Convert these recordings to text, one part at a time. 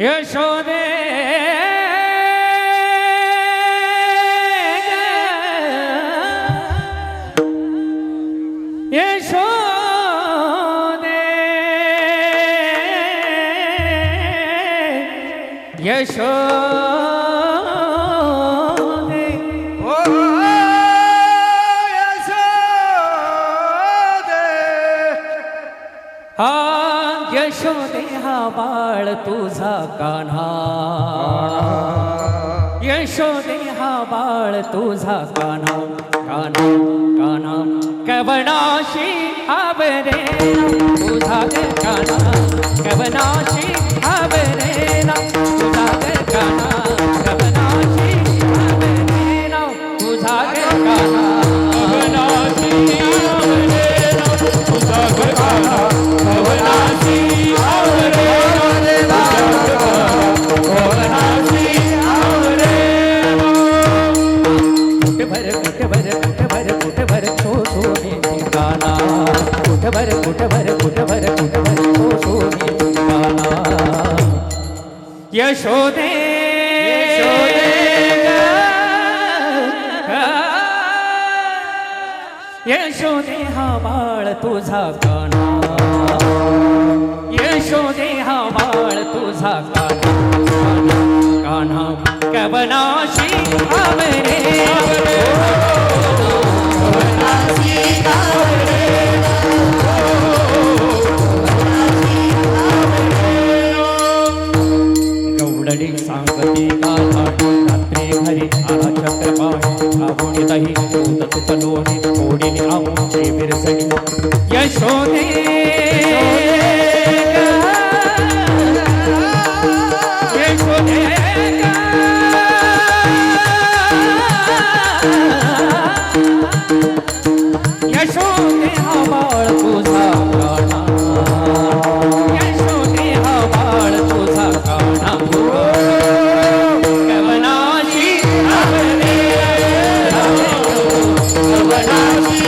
यशोदे यशोदे यशोदे ओ यशोदे हा यशोदे हा बाळ तुझा कान्हा यशोदे हा बाळ तुझा कान्हा कान्हा कान्हा कवनाशी आवरे तुझा कान्हा कवनाशी आवरे तुझा कान्हा कवनाशी आवरे तुझा कान्हा कवनाशी आवरे तुझा कान्हा कवनाशी आवरे यशोदे यशोदे हा बाळ तुझा कान्हा यशोदे हा बाळ तुझा कान्हा कान्हा कवनाशी आवरे गौडडी सांगती गाथा रात्री घरी आला चक्रपाणी आबोणी दही दूध तुपलोणी ओढीने आमची बिरसणी यशोदे यशोदे यशोदे हा बाळ तुझा कान्हा यशोदे हा बाळ तुझा कान्हा कवनाशी आवरे कवनाशी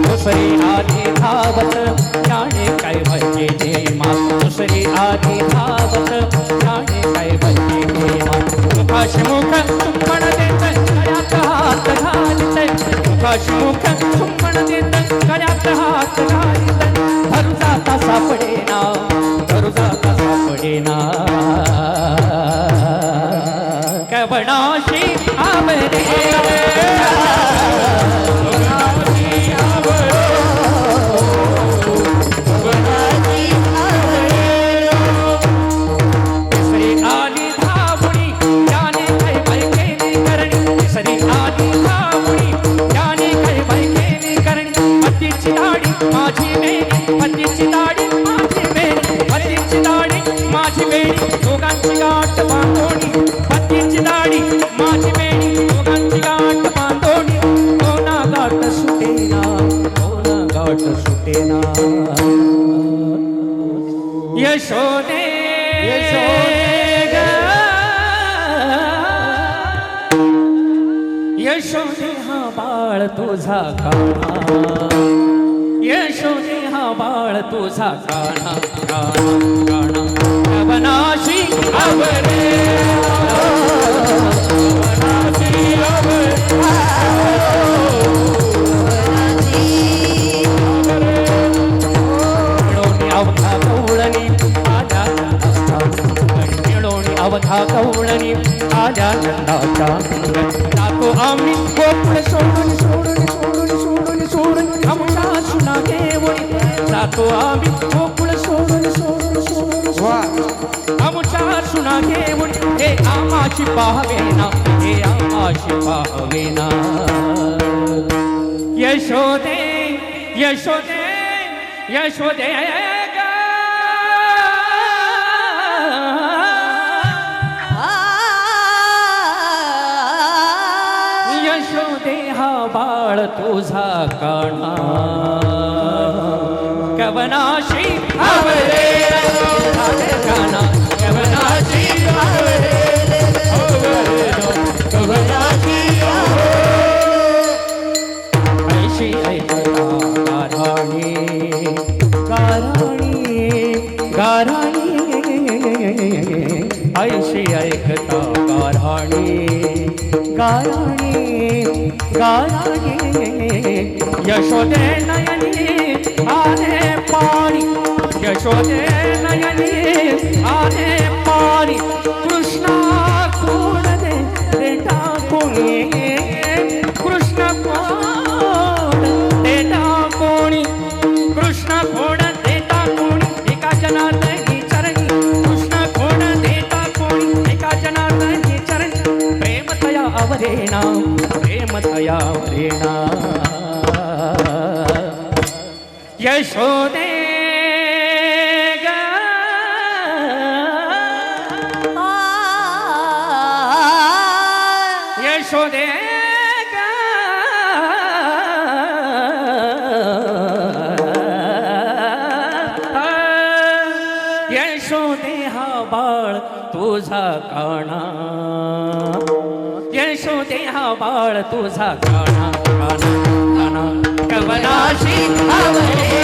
दुसरी आधी धावत जाणे काय भजे जे मात दुसरी आधी धावत जाणे काय भजे जे मात मुखाशी मुख चुंबन देत गळ्यात हात घालित मुखाशी मुख चुंबन देत गळ्यात हात घालित धरू जाता सापडेना धरू जाता सापडेना कवनाशी आवरे माझी बेणी पतीची दाढी माझी बेणी पतीची दाढी माझी बेणी दोघांची गाठ बांधोणी पतीची दाढी माझी बेणी दोघांची गाठ बांधोणी कोणा गाठ सुटेना कोणा गाठ सुटेना यशोदे यशोदे हा बाळ तुझा कान्हा यशोदे हा बाळ तुझा कान्हा कान्हा कान्हा कवनाशी आवरे कवनाशी आवरे मिळोनी अवघा कवळणी आल्या मिळोनी अवघा कवळणी आल्या नंदाच्या जातो आम्ही गोकुळ सोडून सोडून सोडून सोडून सोडून आमच्या सुना घेऊन जातो आम्ही गोकुळ सोडून सोडून सोडून आमच्या सुना घेऊन हे आमाची पाहवेना हे आमाची पाहवेना यशोदे यशोदे यशोदे यशोदे हा बाळ तुझा कान्हा कवनाशी आवरे कान्हा कवनाशी आवरे कवनाशी ऐशी ऐकता गारागे यशोदे नयनी आने पाणी यशोदे नयनी आने पाणी कृष्णा कोण दे बेटा कोणी कृष्ण कोण देता कोणी कृष्ण कोण देता कोणी एका जनार्दनी चरणी कृष्ण कोण देता कोणी एका जनार्दनी चरणी प्रेम तया वरेणा प्रेम तया वरेणा यशोदे यशोदे यशोदे हा बाळ तुझा काणा यशोदे हा बाळ तुझा काणा काणा काणा कवनाशी आवरे